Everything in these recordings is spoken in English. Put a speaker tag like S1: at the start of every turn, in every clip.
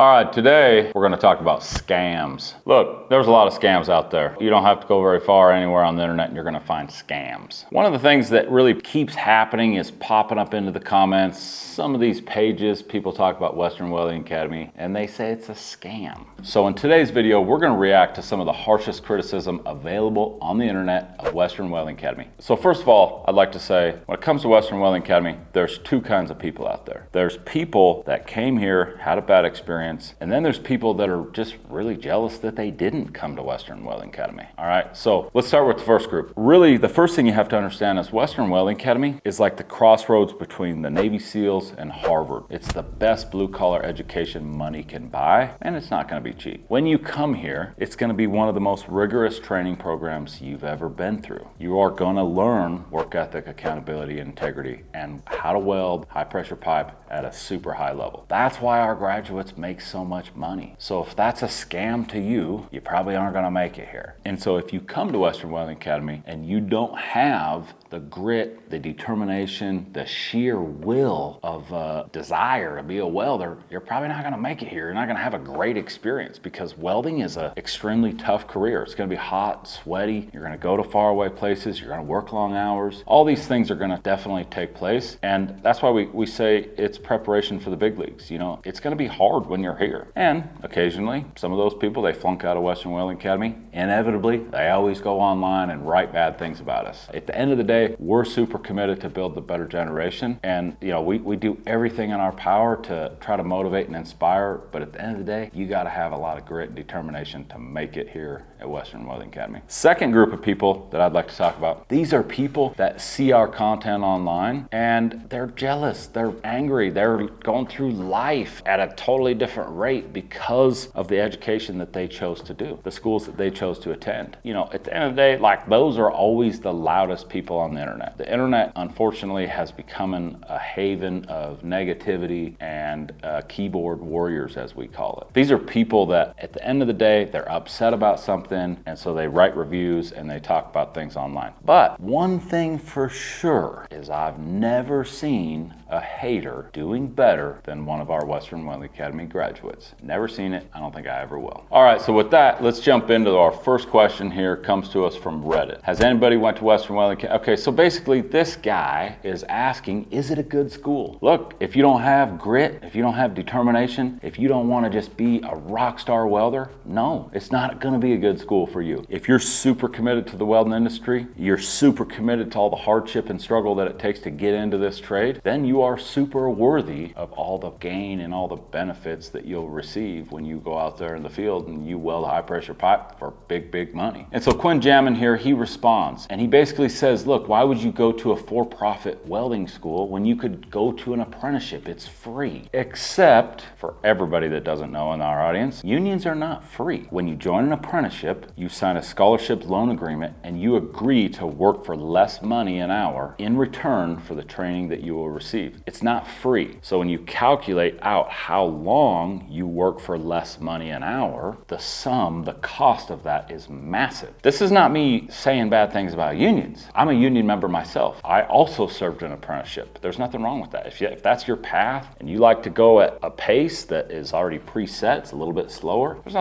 S1: All right, today we're going to talk about scams. Look, there's a lot of scams out there. You don't have to go very far anywhere on the internet and you're going to find scams. One of the things that really keeps happening is popping up into the comments. Some of these pages, people talk about Western Welding Academy and they say it's a scam. So in today's video, we're going to react to some of the harshest criticism available on the internet of Western Welding Academy. So first of all, I'd like to say, when it comes to Western Welding Academy, there's two kinds of people out there. There's people that came here, had a bad experience, and then there's people that are just really jealous that they didn't come to Western Welding Academy. All right, so let's start with the first group. Really, the first thing you have to understand is Western Welding Academy is like the crossroads between the Navy SEALs and Harvard. It's the best blue-collar education money can buy, and it's not going to be cheap. When you come here, it's going to be one of the most rigorous training programs you've ever been through. You are going to learn work ethic, accountability, integrity, and how to weld high-pressure pipe at a super high level. That's why our graduates make so much money. So if that's a scam to you, you probably aren't going to make it here. And so if you come to Western Welding Academy and you don't have the grit, the determination, the sheer will of desire to be a welder, you're probably not going to make it here. You're not going to have a great experience because welding is an extremely tough career. It's going to be hot, sweaty. You're going to go to faraway places. You're going to work long hours. All these things are going to definitely take place. And that's why we say it's preparation for the big leagues. You know, it's going to be hard when you're here. And occasionally, some of those people, they flunk out of Western Welding Academy. Inevitably, they always go online and write bad things about us. At the end of the day, we're super committed to build the better generation. And, you know, we do everything in our power to try to motivate and inspire. But at the end of the day, you got to have a lot of grit and determination to make it here at Western Welding Academy. Second group of people that I'd like to talk about, these are people that see our content online and they're jealous, they're angry, they're going through life at a totally different rate because of the education that they chose to do, the schools that they chose to attend. You know, at the end of the day, like, those are always the loudest people on the internet. The internet, unfortunately, has become a haven of negativity and keyboard warriors, as we call it. These are people that at the end of the day, they're upset about something, and so they write reviews and they talk about things online. But one thing for sure is I've never seen a hater doing better than one of our Western Welding Academy graduates. Never seen it. I don't think I ever will. All right, so with that, let's jump into our first question here. Comes to us from Reddit. Has anybody went to Western Welding Academy? Okay, so basically this guy is asking, is it a good school? Look, if you don't have grit, if you don't have determination, if you don't want to just be a rock star welder, no, it's not going to be a good school for you. If you're super committed to the welding industry, you're super committed to all the hardship and struggle that it takes to get into this trade, then you are super worthy of all the gain and all the benefits that you'll receive when you go out there in the field and you weld high pressure pipe for big money. And so Quinn Jammin here, he responds and he basically says, look, why would you go to a for-profit welding school when you could go to an apprenticeship? It's free. Except for everybody that doesn't know in our audience, unions are not free. When you join an apprenticeship, you sign a scholarship loan agreement and you agree to work for less money an hour in return for the training that you will receive. It's not free. So when you calculate out how long you work for less money an hour, the cost of that is massive. This is not me saying bad things about unions. I'm a union member myself. I also served an apprenticeship. There's nothing wrong with that. If that's your path and you like to go at a pace that is already preset, it's a little bit slower, there's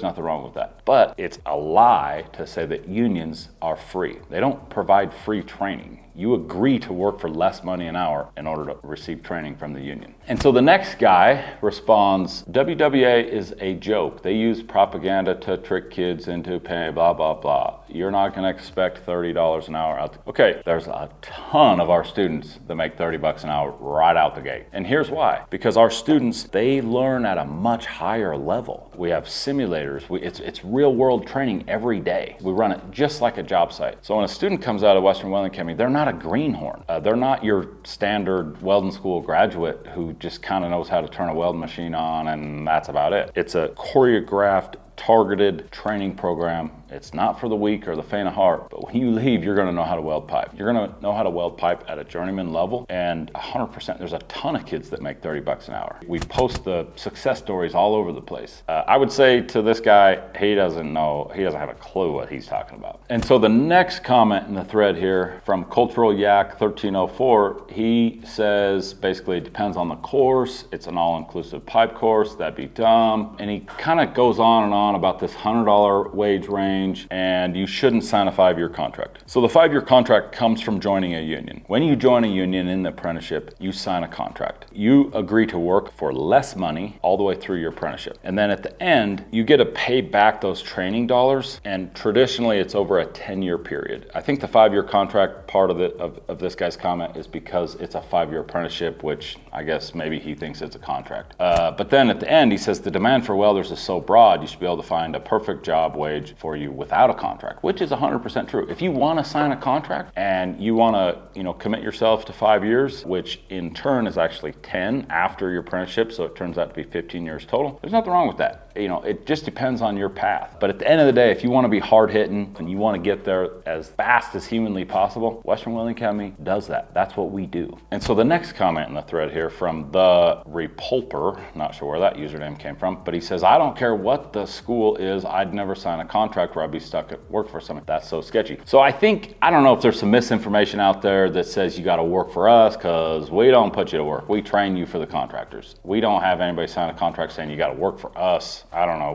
S1: nothing wrong with that. But it's a lie to say that unions are free. They don't provide free training. You agree to work for less money an hour in order to receive training from the union. And so the next guy responds, WWA is a joke. They use propaganda to trick kids into paying blah, blah, blah. You're not gonna expect $30 an hour out. Okay, there's a ton of our students that make 30 bucks an hour right out the gate. And here's why. Because our students, they learn at a much higher level. We have simulators. It's real world training every day. We run it just like a job site. So when a student comes out of Western Welding Academy, they're not a greenhorn. They're not your standard welding school graduate who just kind of knows how to turn a welding machine on and that's about it. It's a choreographed targeted training program. It's not for the weak or the faint of heart, but when you leave, you're gonna know how to weld pipe. You're gonna know how to weld pipe at a journeyman level, and 100%, there's a ton of kids that make 30 bucks an hour. We post the success stories all over the place. I would say to this guy, he doesn't have a clue what he's talking about. And so the next comment in the thread here from Cultural Yak 1304, he says basically it depends on the course. It's an all-inclusive pipe course. That'd be dumb. And he kind of goes on and on about this $100 wage range, and you shouldn't sign a 5-year contract. So the 5-year contract comes from joining a union. When you join a union in the apprenticeship, you sign a contract. You agree to work for less money all the way through your apprenticeship. And then at the end, you get to pay back those training dollars, and traditionally it's over a 10-year period. I think the 5-year contract part of this guy's comment is because it's a 5-year apprenticeship, which I guess maybe he thinks it's a contract. But then at the end, he says the demand for welders is so broad, you should be able to find a perfect job wage for you without a contract, which is 100% true. If you want to sign a contract and you want to, commit yourself to 5 years, which in turn is actually 10 after your apprenticeship, so it turns out to be 15 years total, there's nothing wrong with that. It just depends on your path. But at the end of the day, if you want to be hard-hitting and you want to get there as fast as humanly possible, Western Welding Academy does that. That's what we do. And so the next comment in the thread here from the Repulper, not sure where that username came from, but he says, I don't care what the school is, I'd never sign a contract where I'd be stuck at work for something. That's so sketchy. So I don't know if there's some misinformation out there that says you got to work for us because we don't put you to work. We train you for the contractors. We don't have anybody sign a contract saying you got to work for us. I don't know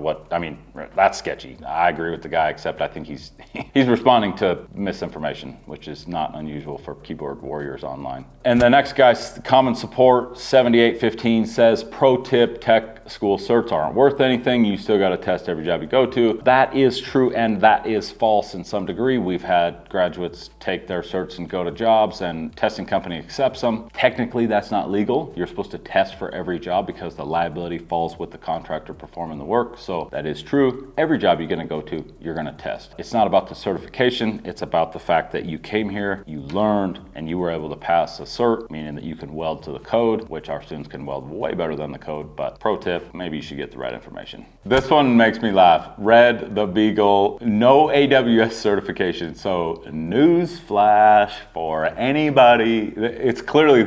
S1: that's sketchy. I agree with the guy, except I think he's responding to misinformation, which is not unusual for keyboard warriors online. And the next guy's common support 7815 says, pro tip, tech school certs aren't worth anything. You still got to test every job you go to. That is true, and that is false in some degree. We've had graduates take their certs and go to jobs, and testing company accepts them. Technically, that's not legal. You're supposed to test for every job because the liability falls with the contractor performing the work. So that is true. Every job you're going to go to, you're going to test. It's not about the certification. It's about the fact that you came here, you learned, and you were able to pass a cert, meaning that you can weld to the code, which our students can weld way better than the code. But pro tip, maybe you should get the right information. This one makes me laugh. Red the Beagle, no AWS certification. So news flash for anybody. It's clearly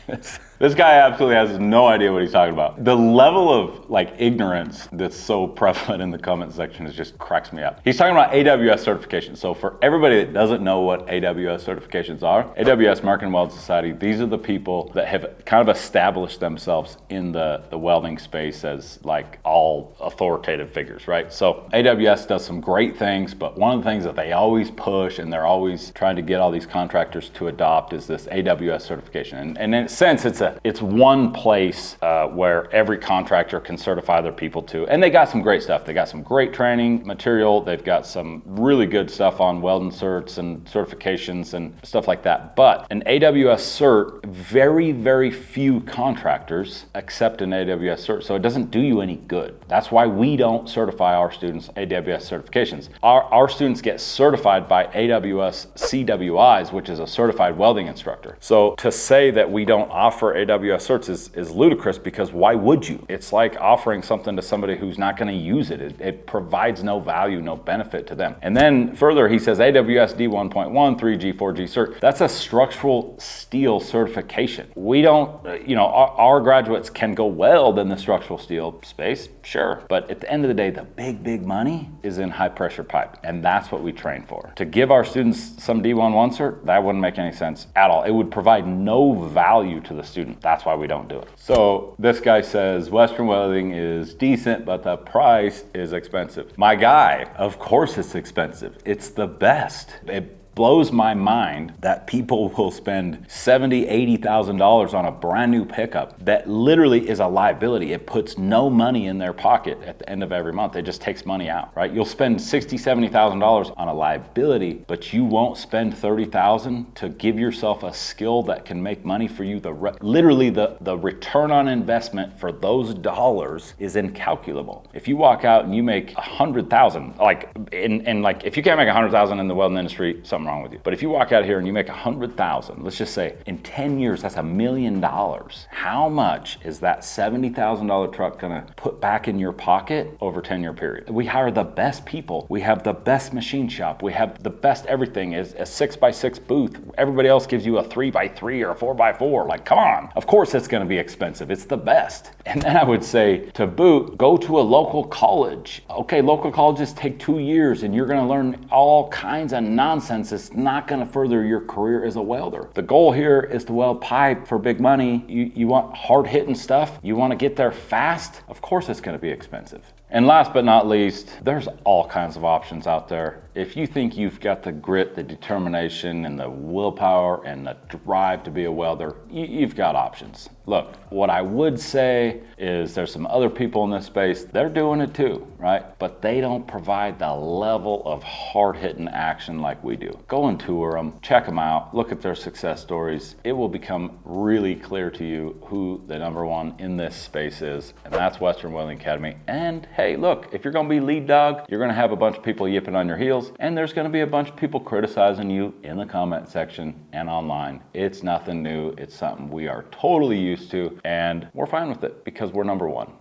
S1: this. This guy absolutely has no idea what he's talking about. The level of ignorance that's so prevalent in the comment section just cracks me up. He's talking about AWS certification. So for everybody that doesn't know what AWS certifications are, AWS, American Weld Society, these are the people that have kind of established themselves in the welding space as all authoritative figures, right? So AWS does some great things, but one of the things that they always push and they're always trying to get all these contractors to adopt is this AWS certification. And in a sense, it's one place where every contractor can certify their people to. And they got some great stuff. They got some great training material. They've got some really good stuff on welding certs and certifications and stuff like that. But an AWS cert, very, very few contractors accept an AWS cert. So it doesn't do you any good. That's why we don't certify our students AWS certifications. Our students get certified by AWS CWIs, which is a certified welding instructor. So to say that we don't offer AWS certs is ludicrous, because why would you? It's like offering something to somebody who's not going to use it. It provides no value, no benefit to them. And then further, he says AWS D1.1, 3G, 4G cert. That's a structural steel certification. We don't, our graduates can go weld in the structural steel space, sure. But at the end of the day, the big money is in high pressure pipe. And that's what we train for. To give our students some D11 cert, that wouldn't make any sense at all. It would provide no value to the student. That's why we don't do it. So this guy says Western Welding is decent, but the price is expensive. My guy, of course it's expensive. It's the best. It blows my mind that people will spend $70,000, $80,000 on a brand new pickup that literally is a liability. It puts no money in their pocket at the end of every month. It just takes money out, right? You'll spend $60,000, $70,000 on a liability, but you won't spend $30,000 to give yourself a skill that can make money for you. Literally the return on investment for those dollars is incalculable. If you walk out and you make $100,000, if you can't make $100,000 in the welding industry, something something wrong with you. But if you walk out here and you make 100,000, let's just say in 10 years, that's $1 million. How much is that $70,000 truck gonna put back in your pocket over a 10-year period? We hire the best people. We have the best machine shop. We have the best everything. Is a 6x6 booth. Everybody else gives you a 3x3 or a 4x4. Like, come on. Of course it's gonna be expensive. It's the best. And then I would say, to boot, go to a local college. Okay, local colleges take 2 years and you're gonna learn all kinds of nonsense. It's not gonna further your career as a welder. The goal here is to weld pipe for big money. You want hard-hitting stuff. You wanna get there fast. Of course it's gonna be expensive. And last but not least, there's all kinds of options out there. If you think you've got the grit, the determination, and the willpower, and the drive to be a welder, you've got options. Look, what I would say is there's some other people in this space, they're doing it too, right? But they don't provide the level of hard-hitting action like we do. Go and tour them, check them out, look at their success stories. It will become really clear to you who the #1 in this space is, and that's Western Welding Academy. And hey, look, if you're gonna be lead dog, you're gonna have a bunch of people yipping on your heels, and there's gonna be a bunch of people criticizing you in the comment section and online. It's nothing new. It's something we are totally used to, and we're fine with it because we're #1.